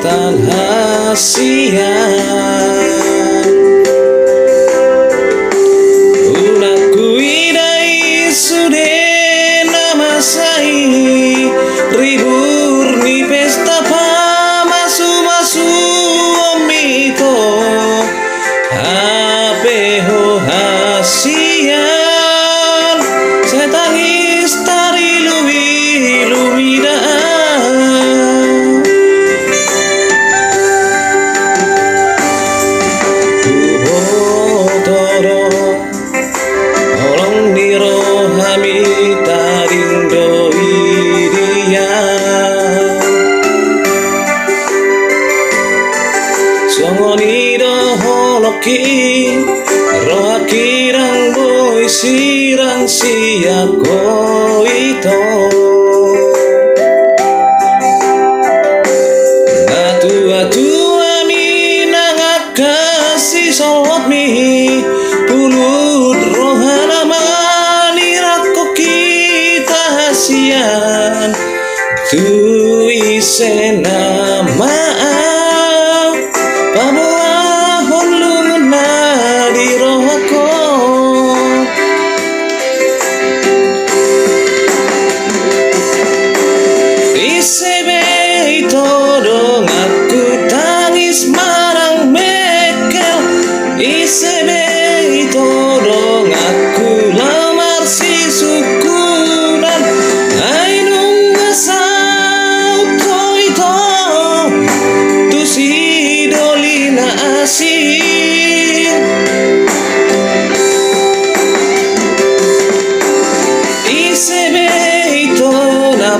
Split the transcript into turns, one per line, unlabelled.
tan hasian una kuidai sude nama sai ribur ni pesta pa masu omito apeho hasian setangis tari lumidaan toro olong niro hami tarindo iria songonido holoki rohakirang boy sirang siyak ito atua mi nangakasi solot mi pulut rohana manirako kita hasian tu isena maaf pamuahon lumuna di rohako isebe ito dong aku tangis marang mekel isebe ito dong aku lamar si sukunan ay nung nasaw ko ito tu si dolina asin isebe ito na